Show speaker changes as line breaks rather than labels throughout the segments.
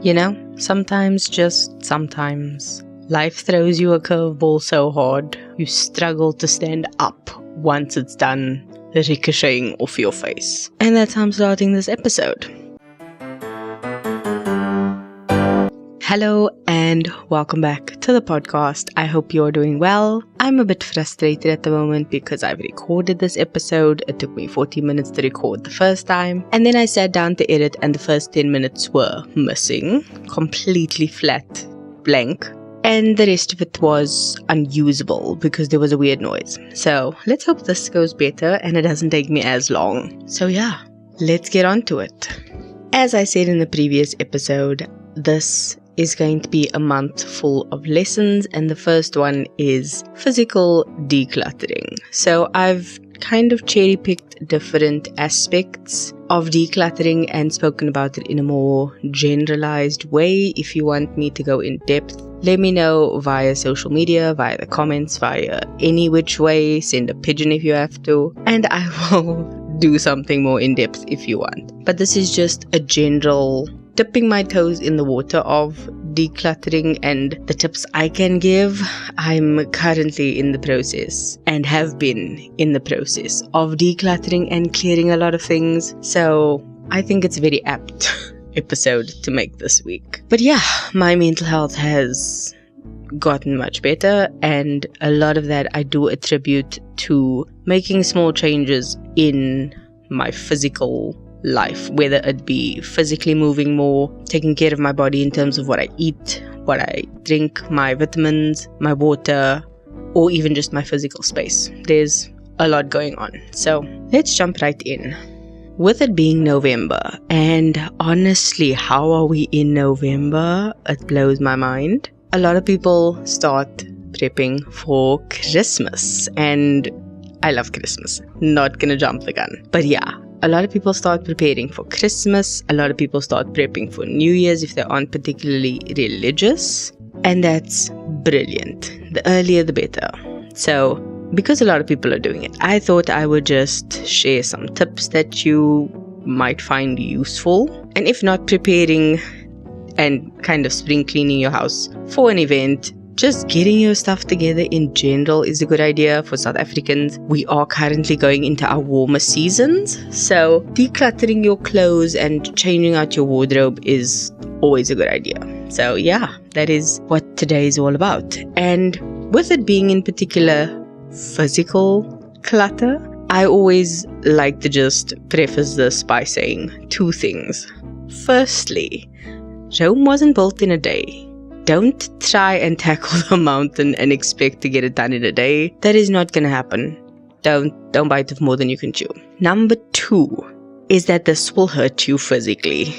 Sometimes, just sometimes, life throws you a curveball so hard, you struggle to stand up once it's done ricocheting off your face. And that's how I'm starting this episode. Hello and welcome back to the podcast. I hope you're doing well. I'm a bit frustrated at the moment because I've recorded this episode. It took me 40 minutes to record the first time. And then I sat down to edit and the first 10 minutes were missing. Completely flat, blank. And the rest of it was unusable because there was a weird noise. So let's hope this goes better and it doesn't take me as long. So yeah, let's get on to it. As I said in the previous episode, this is going to be a month full of lessons, and the first one is physical decluttering. So I've kind of cherry-picked different aspects of decluttering and spoken about it in a more generalized way. If you want me to go in depth, let me know via social media, via the comments, via any which way. Send a pigeon if you have to, and I will do something more in depth if you want. But this is just a general dipping my toes in the water of decluttering and the tips I can give. I'm currently in the process and have been in the process of decluttering and clearing a lot of things. So I think it's a very apt episode to make this week. But yeah, my mental health has gotten much better, and a lot of that I do attribute to making small changes in my physical life, whether it be physically moving more, taking care of my body in terms of what I eat, what I drink, my vitamins, my water, or even just my physical space. There's a lot going on. So let's jump right in. With it being November, and honestly, how are we in November? It blows my mind. A lot of people start prepping for Christmas, and I love Christmas. Not gonna jump the gun. But yeah, a lot of people start preparing for Christmas. A lot of people start prepping for New Year's if they aren't particularly religious. And that's brilliant. The earlier the better. So, because a lot of people are doing it, I thought I would just share some tips that you might find useful. And if not preparing and kind of spring cleaning your house for an event, just getting your stuff together in general is a good idea. For South Africans, we are currently going into our warmer seasons. So decluttering your clothes and changing out your wardrobe is always a good idea. So yeah, that is what today is all about. And with it being in particular physical clutter, I always like to just preface this by saying two things. Firstly, Rome wasn't built in a day. Don't try and tackle the mountain and expect to get it done in a day. That is not going to happen. Don't bite off more than you can chew. Number 2 is that this will hurt you physically.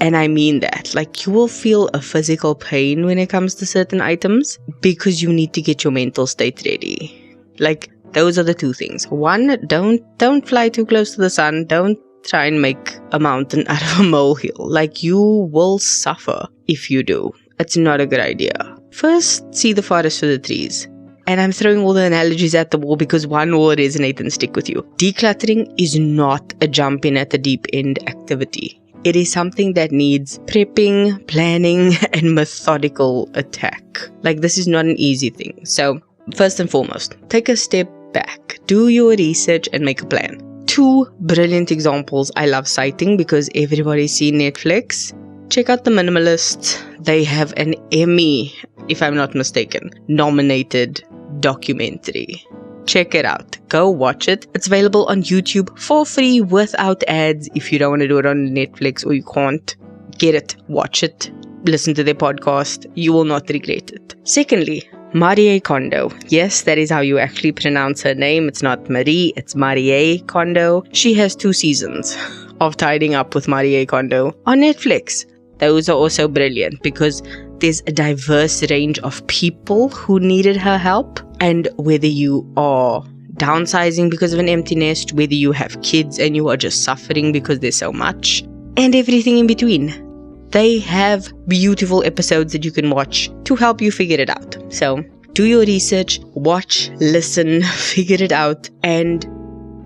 And I mean that. Like, you will feel a physical pain when it comes to certain items because you need to get your mental state ready. Like, those are the two things. One, don't fly too close to the sun. Don't try and make a mountain out of a molehill. Like, you will suffer if you do. It's not a good idea. First, see the forest for the trees. And I'm throwing all the analogies at the wall because one will resonate and stick with you. Decluttering is not a jump in at the deep end activity. It is something that needs prepping, planning, and methodical attack. Like, this is not an easy thing. So, first and foremost, take a step back. Do your research and make a plan. 2 brilliant examples I love citing because everybody's seen Netflix. Check out The Minimalists. They have an Emmy, if I'm not mistaken, nominated documentary. Check it out. Go watch it. It's available on YouTube for free without ads. If you don't want to do it on Netflix or you can't, get it, watch it, listen to their podcast. You will not regret it. Secondly, Marie Kondo. Yes, that is how you actually pronounce her name. It's not Marie, it's Marie Kondo. She has 2 seasons of Tidying Up with Marie Kondo on Netflix. Those are also brilliant because there's a diverse range of people who needed her help. And whether you are downsizing because of an empty nest, whether you have kids and you are just suffering because there's so much, and everything in between, they have beautiful episodes that you can watch to help you figure it out. So do your research, watch, listen, figure it out, and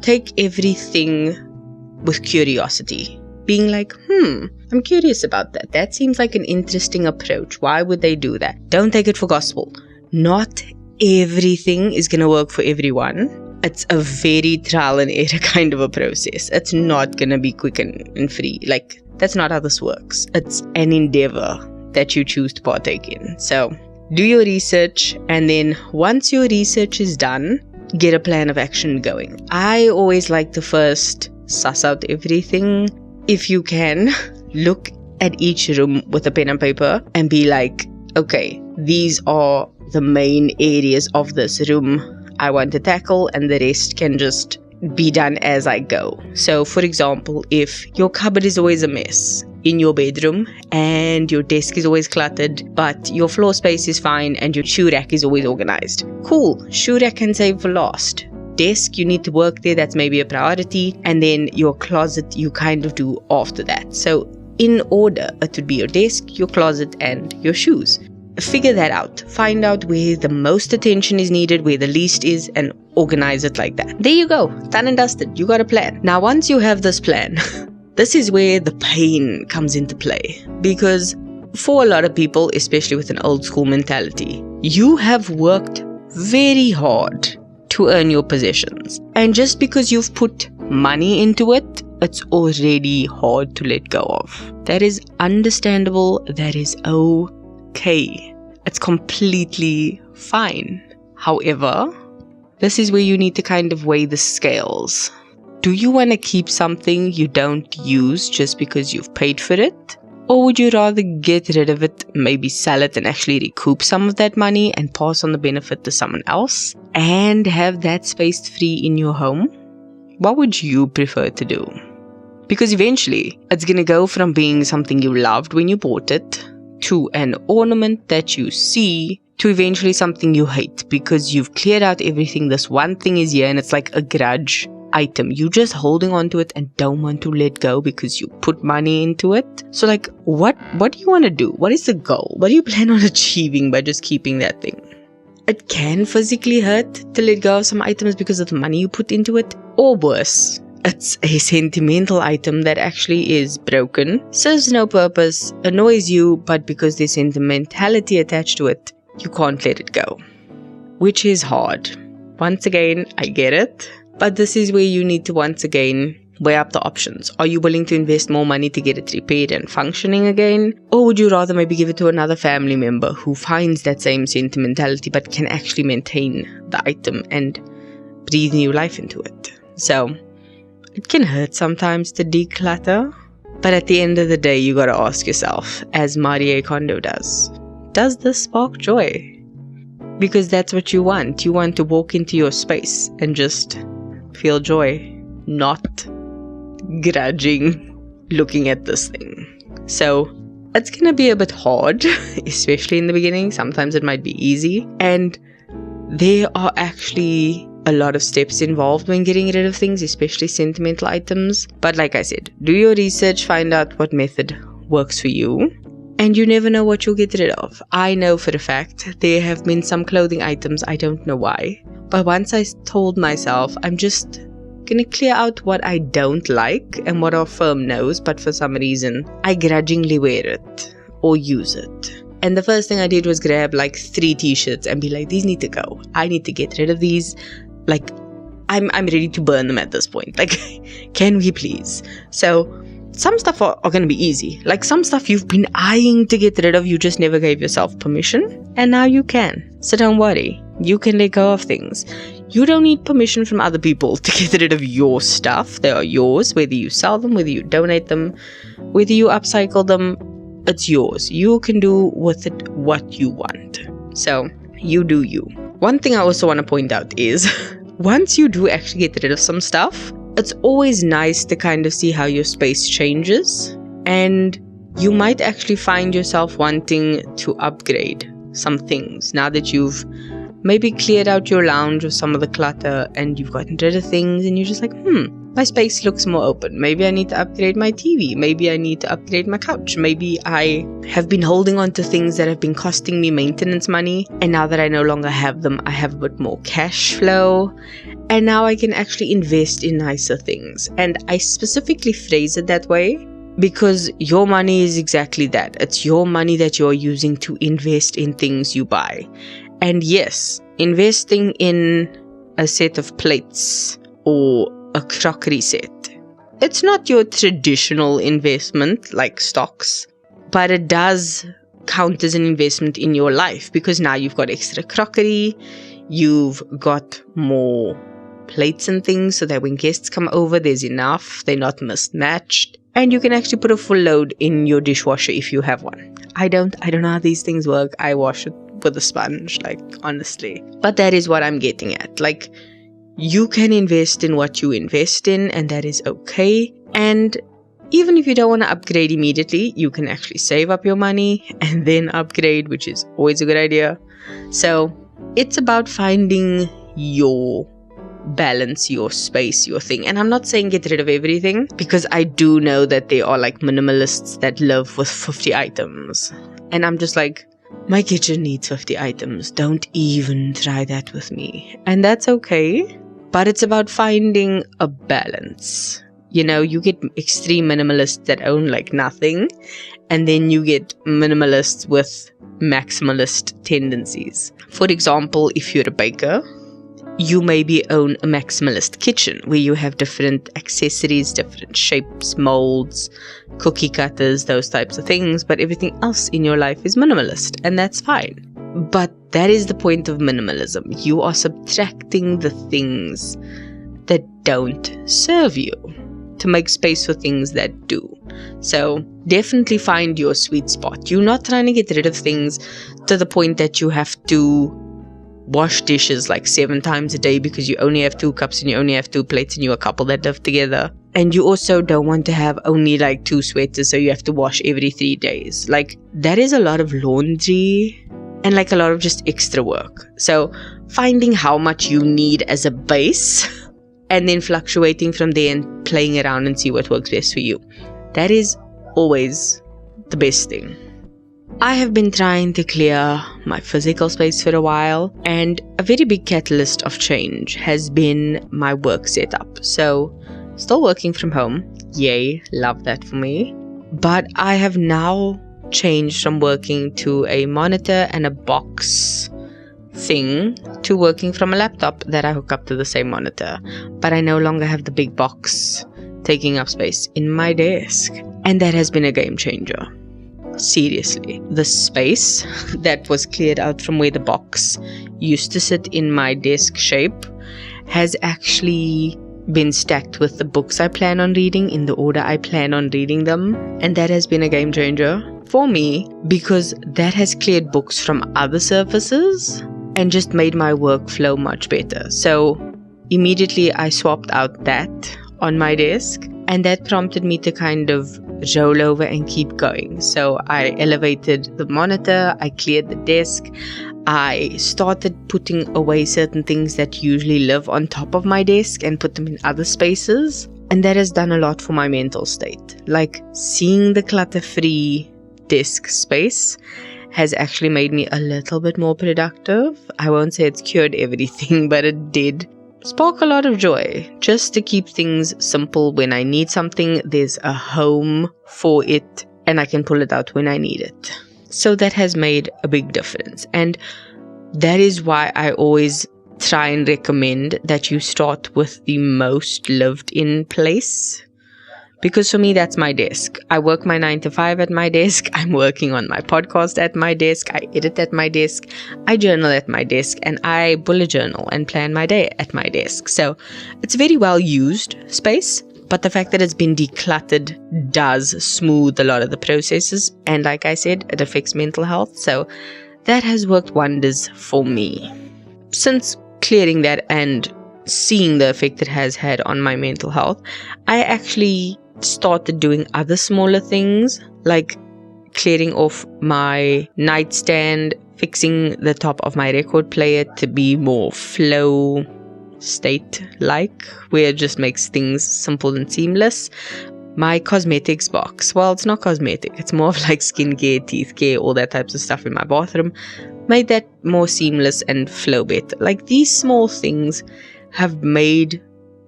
take everything with curiosity. Being like, I'm curious about that. That seems like an interesting approach. Why would they do that? Don't take it for gospel. Not everything is going to work for everyone. It's a very trial and error kind of a process. It's not going to be quick and free. Like, that's not how this works. It's an endeavor that you choose to partake in. So do your research, and then once your research is done, get a plan of action going. I always like to first suss out everything. If you can, look at each room with a pen and paper and be like, okay, these are the main areas of this room I want to tackle, and the rest can just be done as I go. So for example, if your cupboard is always a mess in your bedroom and your desk is always cluttered, but your floor space is fine and your shoe rack is always organized, cool, shoe rack can save for last. Desk, you need to work there, that's maybe a priority, and then your closet you kind of do after that. So in order, it would be your desk, your closet, and your shoes. Figure that out. Find out where the most attention is needed, where the least is, and organize it like that. There you go. Done and dusted. You got a plan. Now, once you have this plan, this is where the pain comes into play. Because for a lot of people, especially with an old school mentality, you have worked very hard to earn your possessions. And just because you've put money into it, it's already hard to let go of. That is understandable. That is okay. It's completely fine. However, this is where you need to kind of weigh the scales. Do you want to keep something you don't use just because you've paid for it? Or would you rather get rid of it, maybe sell it and actually recoup some of that money and pass on the benefit to someone else and have that space free in your home? What would you prefer to do? Because eventually, it's going to go from being something you loved when you bought it to an ornament that you see, to eventually something you hate because you've cleared out everything. This one thing is here and it's like a grudge item. You're just holding on to it and don't want to let go because you put money into it. So like, what do you want to do? What is the goal? What do you plan on achieving by just keeping that thing? It can physically hurt to let go of some items because of the money you put into it, or worse, it's a sentimental item that actually is broken, serves no purpose, annoys you, but because there's sentimentality attached to it, you can't let it go. Which is hard. Once again, I get it, but this is where you need to once again weigh up the options. Are you willing to invest more money to get it repaired and functioning again? Or would you rather maybe give it to another family member who finds that same sentimentality but can actually maintain the item and breathe new life into it? So it can hurt sometimes to declutter, but at the end of the day, you gotta ask yourself, as Marie Kondo does this spark joy? Because that's what you want. You want to walk into your space and just feel joy, not grudging looking at this thing. So it's gonna be a bit hard, especially in the beginning. Sometimes it might be easy, and there are actually a lot of steps involved when getting rid of things, especially sentimental items. But like I said, do your research, find out what method works for you, and you never know what you'll get rid of. I know for a fact there have been some clothing items, I don't know why, but once I told myself I'm just gonna clear out what I don't like and what our firm knows, but for some reason I grudgingly wear it or use it. And the first thing I did was grab like 3 t-shirts and be like, these need to go. I need to get rid of these. Like, I'm ready to burn them at this point. Like, can we please? So some stuff are going to be easy. Like some stuff you've been eyeing to get rid of, you just never gave yourself permission. And now you can. So don't worry. You can let go of things. You don't need permission from other people to get rid of your stuff. They are yours, whether you sell them, whether you donate them, whether you upcycle them. It's yours. You can do with it what you want. So you do you. One thing I also want to point out is once you do actually get rid of some stuff, it's always nice to kind of see how your space changes, and you might actually find yourself wanting to upgrade some things now that you've maybe cleared out your lounge of some of the clutter and you've gotten rid of things and you're just like, my space looks more open. Maybe I need to upgrade my TV. Maybe I need to upgrade my couch. Maybe I have been holding on to things that have been costing me maintenance money, and now that I no longer have them, I have a bit more cash flow, and now I can actually invest in nicer things. And I specifically phrase it that way Because your money is exactly that. It's your money that you're using to invest in things you buy. And yes, investing in a set of plates or a crockery set, it's not your traditional investment like stocks, but it does count as an investment in your life because now you've got extra crockery, you've got more plates and things so that when guests come over, there's enough, they're not mismatched, and you can actually put a full load in your dishwasher if you have one. I don't know how these things work. I wash it with a sponge, like, honestly. But that is what I'm getting at. Like, you can invest in what you invest in, and that is okay. And even if you don't want to upgrade immediately, you can actually save up your money and then upgrade, which is always a good idea. So it's about finding your balance, your space, your thing. And I'm not saying get rid of everything, because I do know that there are like minimalists that live with 50 items. And I'm just like, my kitchen needs 50 items. Don't even try that with me. And that's okay. But it's about finding a balance. You know, you get extreme minimalists that own like nothing. And then you get minimalists with maximalist tendencies. For example, if you're a baker, you maybe own a maximalist kitchen where you have different accessories, different shapes, molds, cookie cutters, those types of things, but everything else in your life is minimalist, and that's fine. But that is the point of minimalism. You are subtracting the things that don't serve you to make space for things that do. So definitely find your sweet spot. You're not trying to get rid of things to the point that you have to wash dishes like 7 times a day because you only have 2 cups and you only have 2 plates and you're a couple that live together. And you also don't want to have only like 2 sweaters, so you have to wash every 3 days. Like, that is a lot of laundry and like a lot of just extra work. So finding how much you need as a base and then fluctuating from there and playing around and see what works best for you. That is always the best thing. I have been trying to clear my physical space for a while, and a very big catalyst of change has been my work setup. So, still working from home. Yay, love that for me. But I have now changed from working to a monitor and a box thing to working from a laptop that I hook up to the same monitor. But I no longer have the big box taking up space in my desk. And that has been a game changer. Seriously, the space that was cleared out from where the box used to sit in my desk shape has actually been stacked with the books I plan on reading in the order I plan on reading them. And that has been a game changer for me because that has cleared books from other surfaces and just made my workflow much better. So immediately I swapped out that on my desk, and that prompted me to kind of roll over and keep going. So I elevated the monitor, I cleared the desk, I started putting away certain things that usually live on top of my desk and put them in other spaces. And that has done a lot for my mental state. Like, seeing the clutter-free desk space has actually made me a little bit more productive. I won't say it's cured everything, but it did spark a lot of joy. Just to keep things simple. When I need something, there's a home for it and I can pull it out when I need it. So that has made a big difference. And that is why I always try and recommend that you start with the most lived in place. Because for me, that's my desk. I work my 9 to 5 at my desk. I'm working on my podcast at my desk. I edit at my desk. I journal at my desk. And I bullet journal and plan my day at my desk. So it's a very well used space. But the fact that it's been decluttered does smooth a lot of the processes. And like I said, it affects mental health. So that has worked wonders for me. Since clearing that and seeing the effect it has had on my mental health, I actually started doing other smaller things like clearing off my nightstand, fixing the top of my record player to be more flow state like, where it just makes things simple and seamless. My cosmetics box, well, it's not cosmetic, it's more of like skincare, teeth care, all that types of stuff in my bathroom, made that more seamless and flow better. Like, these small things have made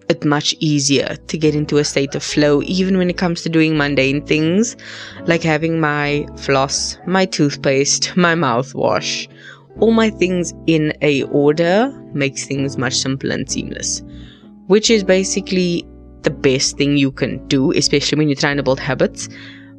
it much easier to get into a state of flow, even when it comes to doing mundane things like having my floss, my toothpaste, my mouthwash. All my things in a order makes things much simpler and seamless, which is basically the best thing you can do, especially when you're trying to build habits.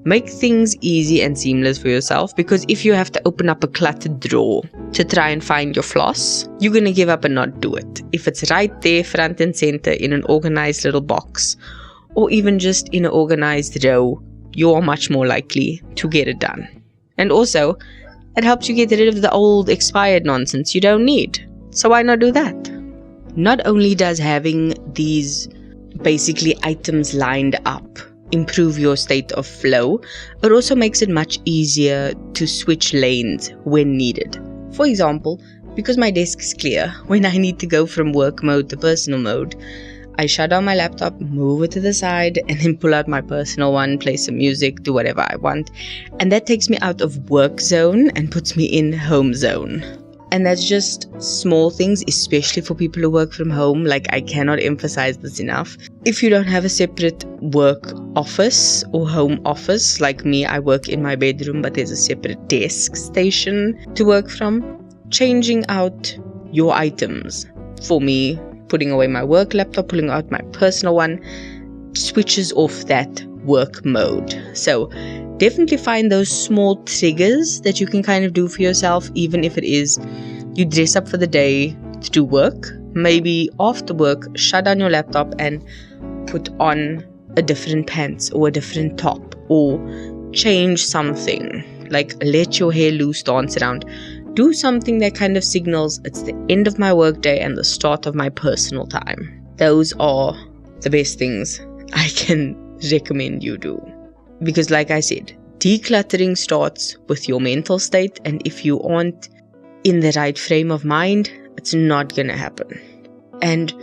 Make things easy and seamless for yourself, because if you have to open up a cluttered drawer to try and find your floss, you're going to give up and not do it. If it's right there front and center in an organized little box, or even just in an organized row, you're much more likely to get it done. And also, it helps you get rid of the old expired nonsense you don't need. So why not do that? Not only does having these basically items lined up improve your state of flow, it also makes it much easier to switch lanes when needed. For example, because my desk is clear, when I need to go from work mode to personal mode, I shut down my laptop, move it to the side, and then pull out my personal one, play some music, do whatever I want. And that takes me out of work zone and puts me in home zone. And that's just small things, especially for people who work from home. Like, I cannot emphasize this enough. If you don't have a separate work office or home office, like me, I work in my bedroom, but there's a separate desk station to work from. Changing out your items. For me, putting away my work laptop, pulling out my personal one, switches off that work mode. So definitely find those small triggers that you can kind of do for yourself, even if it is you dress up for the day to do work. Maybe after work, shut down your laptop and put on a different pants or a different top, or change something, like let your hair loose, dance around. Do something that kind of signals it's the end of my workday and the start of my personal time. Those are the best things I can recommend you do. Because like I said, decluttering starts with your mental state, and if you aren't in the right frame of mind, it's not going to happen. And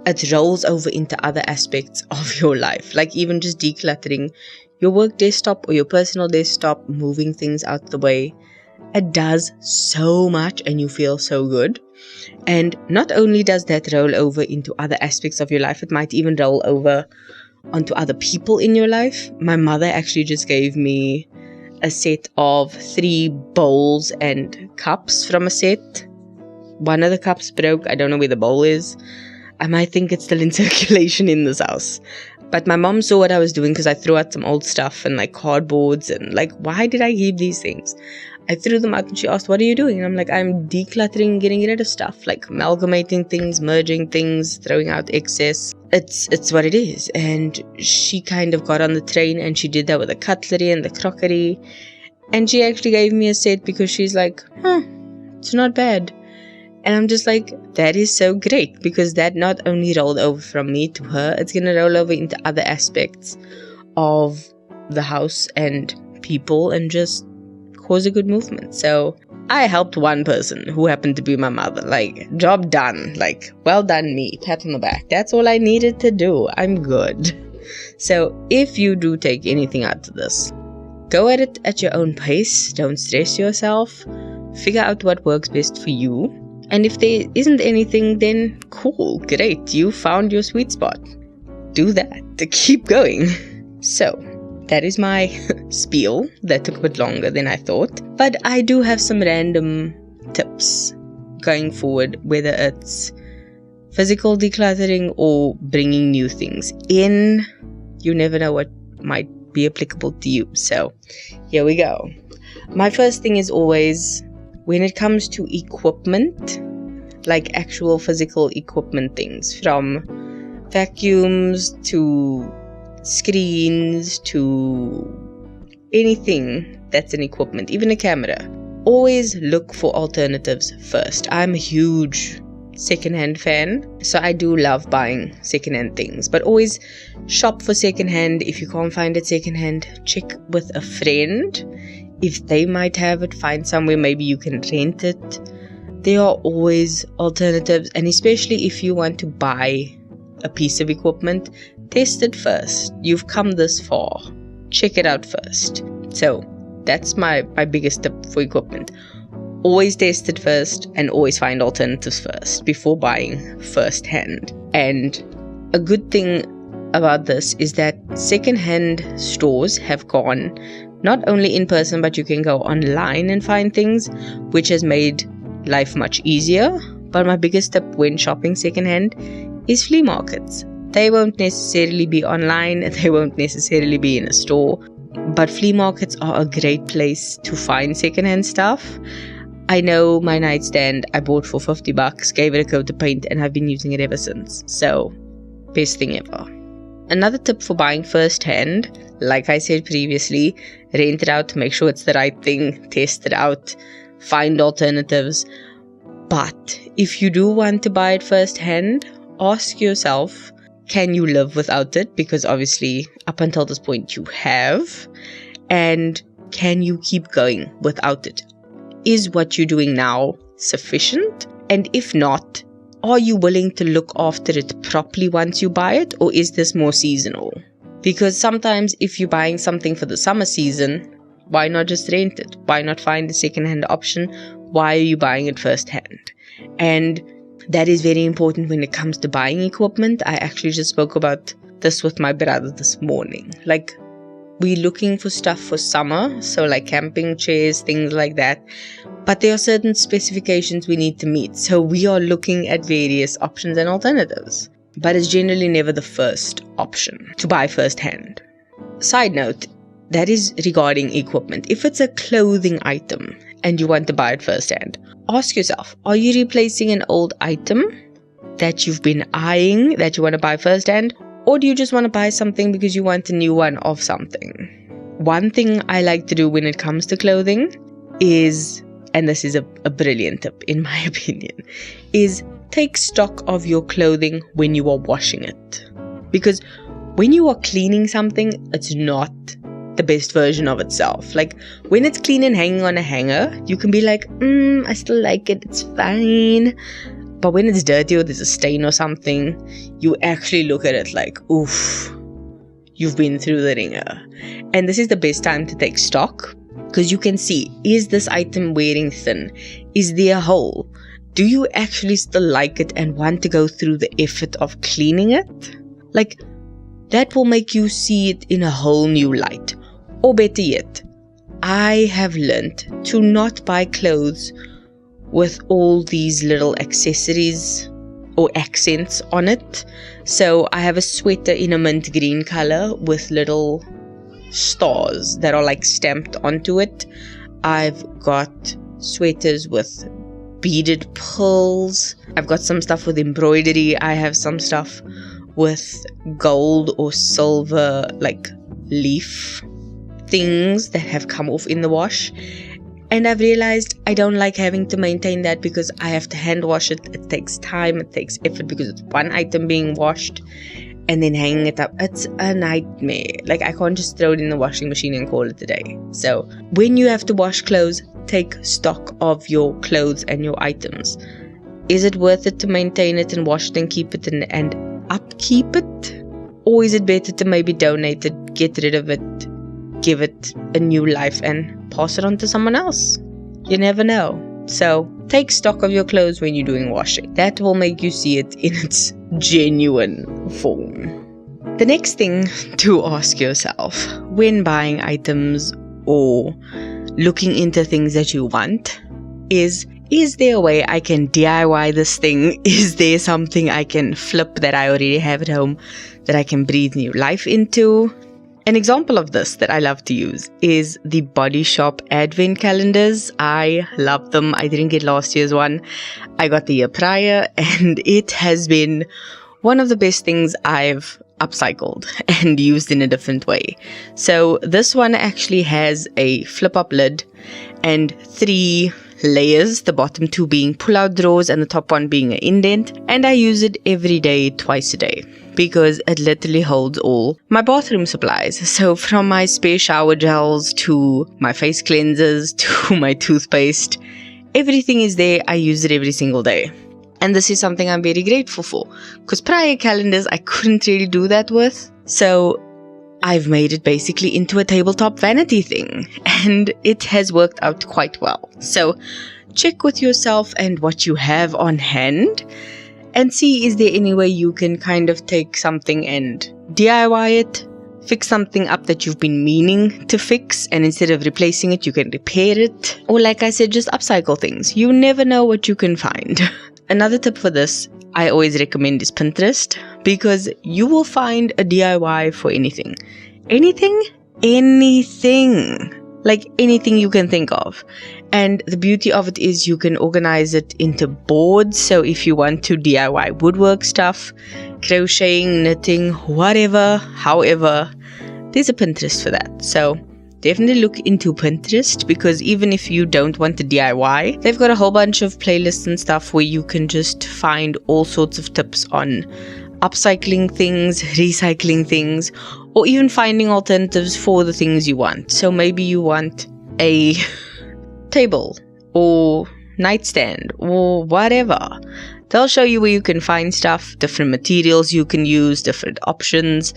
it rolls over into other aspects of your life, like even just decluttering your work desktop or your personal desktop, moving things out the way. It does so much and you feel so good. And not only does that roll over into other aspects of your life, it might even roll over onto other people in your life. My mother actually just gave me a set of 3 bowls and cups from a set. One of the cups broke. I don't know where the bowl is. I might think it's still in circulation in this house. But my mom saw what I was doing, because I threw out some old stuff and like cardboards and like, why did I keep these things? I threw them out and she asked, what are you doing? And I'm like, I'm decluttering, getting rid of stuff, like amalgamating things, merging things, throwing out excess. It's what it is. And she kind of got on the train and she did that with the cutlery and the crockery. And she actually gave me a set because she's like, it's not bad. And I'm just like, that is so great, because that not only rolled over from me to her, it's going to roll over into other aspects of the house and people and just cause a good movement. So I helped one person who happened to be my mother. Like, job done. Like, well done me. Pat on the back. That's all I needed to do. I'm good. So if you do take anything out of this, go at it at your own pace. Don't stress yourself. Figure out what works best for you. And if there isn't anything, then cool, great, you found your sweet spot. Do that to keep going. So, that is my spiel. That took a bit longer than I thought. But I do have some random tips going forward, whether it's physical decluttering or bringing new things in. You never know what might be applicable to you. So, here we go. My first thing is always, when it comes to equipment, like actual physical equipment things, from vacuums to screens to anything that's an equipment, even a camera, always look for alternatives first. I'm a huge secondhand fan, so I do love buying secondhand things, but always shop for secondhand. If you can't find it secondhand, check with a friend. If they might have it, find somewhere maybe you can rent it. There are always alternatives, and especially if you want to buy a piece of equipment, test it first. You've come this far. Check it out first. So that's my biggest tip for equipment. Always test it first and always find alternatives first before buying first hand. And a good thing about this is that secondhand stores have gone not only in person, but you can go online and find things, which has made life much easier. But my biggest tip when shopping secondhand is flea markets. They won't necessarily be online, they won't necessarily be in a store, but flea markets are a great place to find secondhand stuff. I know my nightstand I bought for $50, gave it a coat of paint, and I've been using it ever since. So, best thing ever. Another tip for buying first hand, like I said previously, rent it out, make sure it's the right thing, test it out, find alternatives. But if you do want to buy it first hand, ask yourself, can you live without it? Because obviously up until this point you have. And can you keep going without it? Is what you're doing now sufficient? And if not, are you willing to look after it properly once you buy it? Or is this more seasonal? Because sometimes if you're buying something for the summer season, why not just rent it? Why not find a second-hand option? Why are you buying it first-hand? And that is very important when it comes to buying equipment. I actually just spoke about this with my brother this morning. Like, we're looking for stuff for summer, so like camping chairs, things like that. But there are certain specifications we need to meet. So we are looking at various options and alternatives. But it's generally never the first option to buy first-hand. Side note, that is regarding equipment. If it's a clothing item and you want to buy it first-hand, ask yourself, are you replacing an old item that you've been eyeing that you want to buy first-hand? Or do you just want to buy something because you want a new one of something? One thing I like to do when it comes to clothing is, and this is a brilliant tip in my opinion, is take stock of your clothing when you are washing it. Because when you are cleaning something, it's not the best version of itself. Like when it's clean and hanging on a hanger, you can be like, I still like it, it's fine. But when it's dirty or there's a stain or something, you actually look at it like, oof, you've been through the ringer. And this is the best time to take stock, because you can see, is this item wearing thin? Is there a hole? Do you actually still like it and want to go through the effort of cleaning it? Like, that will make you see it in a whole new light. Or better yet, I have learned to not buy clothes with all these little accessories or accents on it. So I have a sweater in a mint green color with little stars that are like stamped onto it. I've got sweaters with beaded pearls. I've got some stuff with embroidery. I have some stuff with gold or silver like leaf things that have come off in the wash. And I've realized I don't like having to maintain that because I have to hand wash it. It takes time, it takes effort because it's one item being washed and then hanging it up. It's a nightmare. Like, I can't just throw it in the washing machine and call it a day. So when you have to wash clothes, take stock of your clothes and your items. Is it worth it to maintain it and wash it and keep it and upkeep it? Or is it better to maybe donate it, get rid of it, give it a new life and pass it on to someone else? You never know. So take stock of your clothes when you're doing washing. That will make you see it in its genuine form. The next thing to ask yourself when buying items or looking into things that you want is there a way I can DIY this thing? Is there something I can flip that I already have at home that I can breathe new life into? An example of this that I love to use is the Body Shop Advent calendars. I love them. I didn't get last year's one. I got the year prior, and it has been one of the best things I've upcycled and used in a different way. So this one actually has a flip-up lid and 3 layers, the bottom 2 being pull-out drawers and the top one being an indent. And I use it every day, twice a day, because it literally holds all my bathroom supplies. So from my spare shower gels to my face cleansers to my toothpaste, everything is there. I use it every single day. And this is something I'm very grateful for, because prior calendars I couldn't really do that with. So I've made it basically into a tabletop vanity thing, and it has worked out quite well. So check with yourself and what you have on hand, and see, is there any way you can kind of take something and DIY it, fix something up that you've been meaning to fix, and instead of replacing it, you can repair it. Or like I said, just upcycle things. You never know what you can find. Another tip for this I always recommend is Pinterest, because you will find a DIY for anything. Anything. Like anything you can think of. And the beauty of it is you can organize it into boards. So if you want to DIY woodwork stuff, crocheting, knitting, whatever, however, there's a Pinterest for that. So definitely look into Pinterest, because even if you don't want to DIY, they've got a whole bunch of playlists and stuff where you can just find all sorts of tips on upcycling things, recycling things, or even finding alternatives for the things you want. So maybe you want a table or nightstand or whatever. They'll show you where you can find stuff, different materials you can use, different options,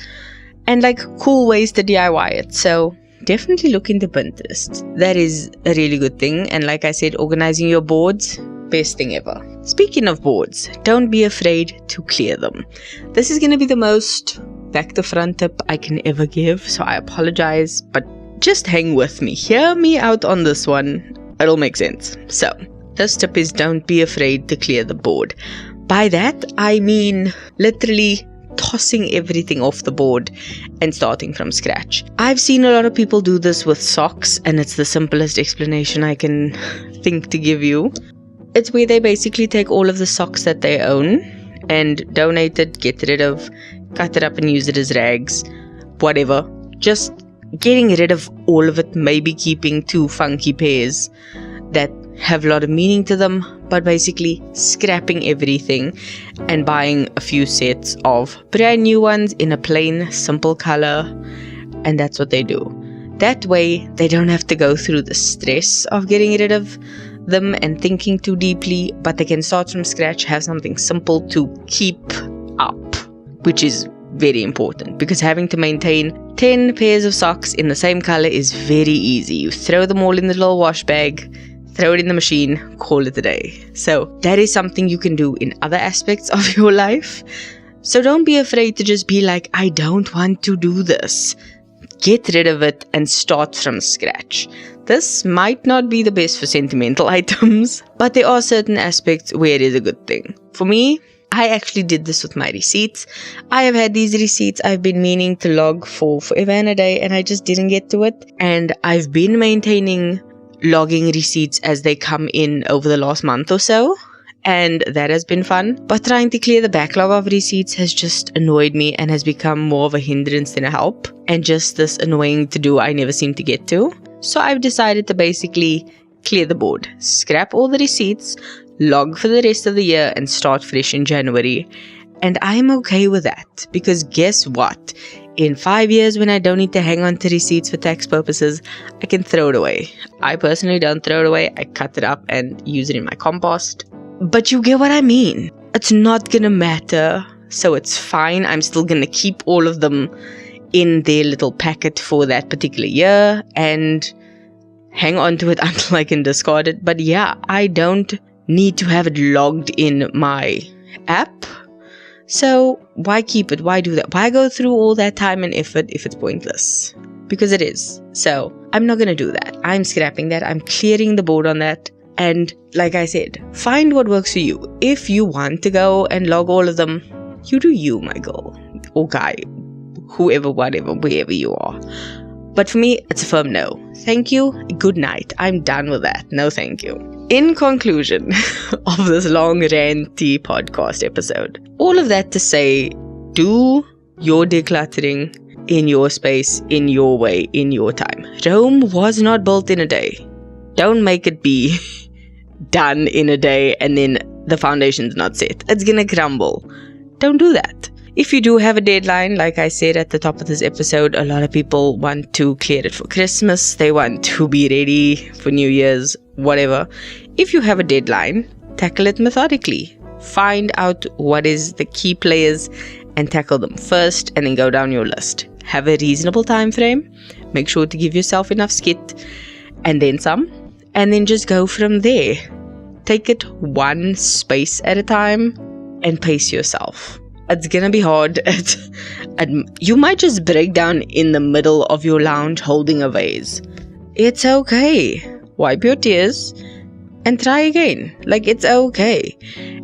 and like cool ways to DIY it. So definitely look into Pinterest. That is a really good thing. And like I said, organizing your boards, best thing ever. Speaking of boards, don't be afraid to clear them. This is going to be the most back to front tip I can ever give, so I apologize, but just hang with me. Hear me out on this one. It'll make sense. So, this tip is don't be afraid to clear the board. By that, I mean literally tossing everything off the board and starting from scratch. I've seen a lot of people do this with socks, and it's the simplest explanation I can think to give you. It's where they basically take all of the socks that they own and donate it, get rid of, cut it up and use it as rags, whatever. Just getting rid of all of it, maybe keeping 2 funky pairs that have a lot of meaning to them, but basically scrapping everything and buying a few sets of brand new ones in a plain, simple color, and that's what they do. That way, they don't have to go through the stress of getting rid of them and thinking too deeply, but they can start from scratch, have something simple to keep up, which is very important, because having to maintain 10 pairs of socks in the same color is very easy. You throw them all in the little wash bag, throw it in the machine, call it a day. So that is something you can do in other aspects of your life. So don't be afraid to just be like, I don't want to do this. Get rid of it and start from scratch. This might not be the best for sentimental items, but there are certain aspects where it is a good thing. For me, I actually did this with my receipts. I have had these receipts I've been meaning to log for forever and a day, and I just didn't get to it. And I've been maintaining logging receipts as they come in over the last month or so, and that has been fun. But trying to clear the backlog of receipts has just annoyed me and has become more of a hindrance than a help, and just this annoying to do I never seem to get to. So I've decided to basically clear the board, scrap all the receipts, log for the rest of the year, and start fresh in January. And I'm okay with that, because guess what? In 5 years, when I don't need to hang on to receipts for tax purposes, I can throw it away. I personally don't throw it away. I cut it up and use it in my compost. But you get what I mean. It's not gonna matter, so it's fine. I'm still gonna keep all of them in their little packet for that particular year and hang on to it until I can discard it. But yeah, I don't need to have it logged in my app. So why keep it? Why do that? Why go through all that time and effort if it's pointless? Because it is. So I'm not going to do that. I'm scrapping that. I'm clearing the board on that. And like I said, find what works for you. If you want to go and log all of them, you do you, my girl or guy, whoever, whatever, wherever you are. But for me, it's a firm no. Thank you. Good night. I'm done with that. No, thank you. In conclusion of this long ranty podcast episode, all of that to say, do your decluttering in your space, in your way, in your time. Rome was not built in a day. Don't make it be done in a day and then the foundation's not set. It's gonna crumble. Don't do that. If you do have a deadline, like I said at the top of this episode, a lot of people want to clear it for Christmas. They want to be ready for New Year's, whatever. If you have a deadline, tackle it methodically. Find out what is the key players and tackle them first, and then go down your list. Have a reasonable time frame. Make sure to give yourself enough skit and then some, and then just go from there. Take it one space at a time. and pace yourself. It's gonna be hard. You might just break down in the middle of your lounge holding a vase. It's okay. Wipe your tears and try again. Like, it's okay.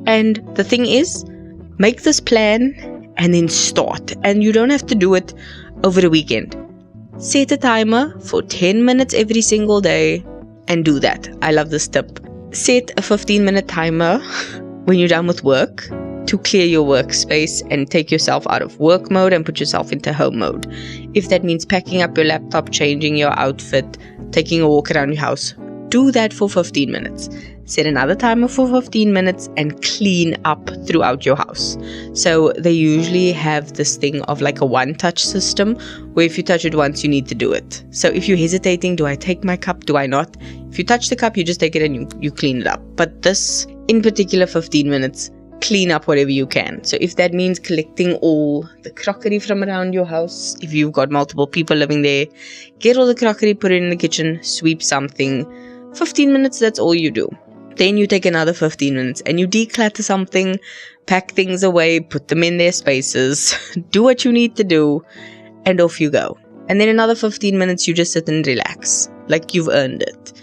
And the thing is, make this plan and then start. And you don't have to do it over the weekend. Set a timer for 10 minutes every single day and do that. I love this tip. Set a 15-minute timer when you're done with work to clear your workspace and take yourself out of work mode and put yourself into home mode. If that means packing up your laptop, changing your outfit, taking a walk around your house, do that for 15 minutes. Set another timer for 15 minutes and clean up throughout your house. So they usually have this thing of like a one-touch system where if you touch it once, you need to do it. So if you're hesitating, do I take my cup? Do I not? If you touch the cup, you just take it and you clean it up. But this, in particular, 15 minutes, clean up whatever you can. So if that means collecting all the crockery from around your house, if you've got multiple people living there, get all the crockery, put it in the kitchen, sweep something. 15 minutes, that's all you do. Then you take another 15 minutes and you declutter something, pack things away, put them in their spaces, do what you need to do, and off you go. And then another 15 minutes, you just sit and relax, like you've earned it.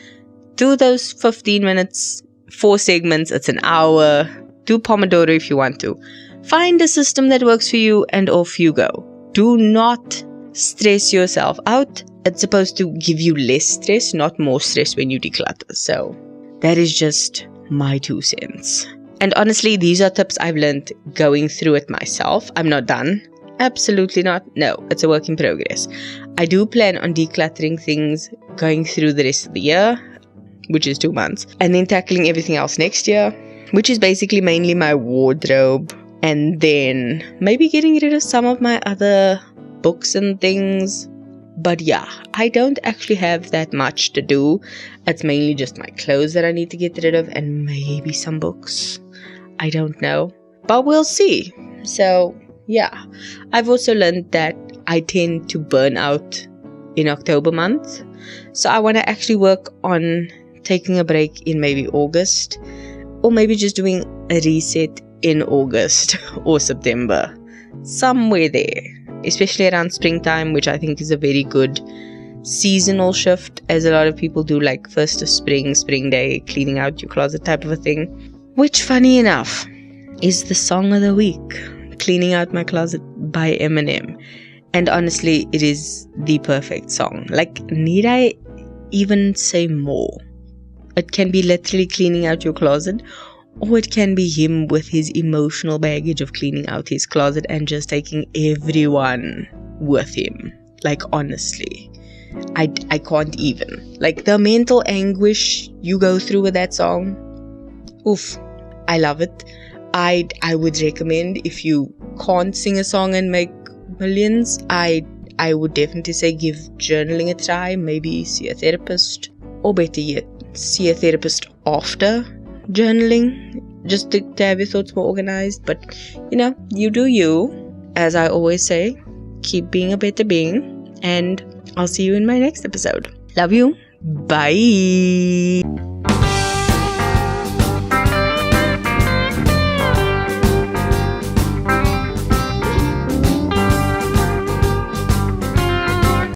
Do those 15 minutes, 4 segments, it's an hour. Do Pomodoro if you want to. Find a system that works for you and off you go. Do not stress yourself out. It's supposed to give you less stress, not more stress when you declutter. So that is just my 2 cents. And honestly, these are tips I've learned going through it myself. I'm not done. Absolutely not. No, it's a work in progress. I do plan on decluttering things going through the rest of the year, which is 2 months, and then tackling everything else next year, which is basically mainly my wardrobe, and then maybe getting rid of some of my other books and things. But yeah, I don't actually have that much to do. It's mainly just my clothes that I need to get rid of and maybe some books. I don't know, but we'll see. So yeah, I've also learned that I tend to burn out in October month. So I want to actually work on taking a break in maybe August, or maybe just doing a reset in August or September, somewhere there, especially around springtime, which I think is a very good seasonal shift, as a lot of people do, like 1st of spring day, cleaning out your closet type of a thing, which funny enough is the song of the week, Cleaning Out My Closet by Eminem. And honestly, it is the perfect song. Like, need I even say more? It can be literally cleaning out your closet, or it can be him with his emotional baggage of cleaning out his closet and just taking everyone with him. Like, honestly, I can't even. Like, the mental anguish you go through with that song, oof, I love it. I would recommend, if you can't sing a song and make millions, I would definitely say give journaling a try. Maybe see a therapist, or better yet, see a therapist after journaling, just to have your thoughts more organized. But you do you. As I always say, keep being a better being, and I'll see you in my next episode. Love you. Bye.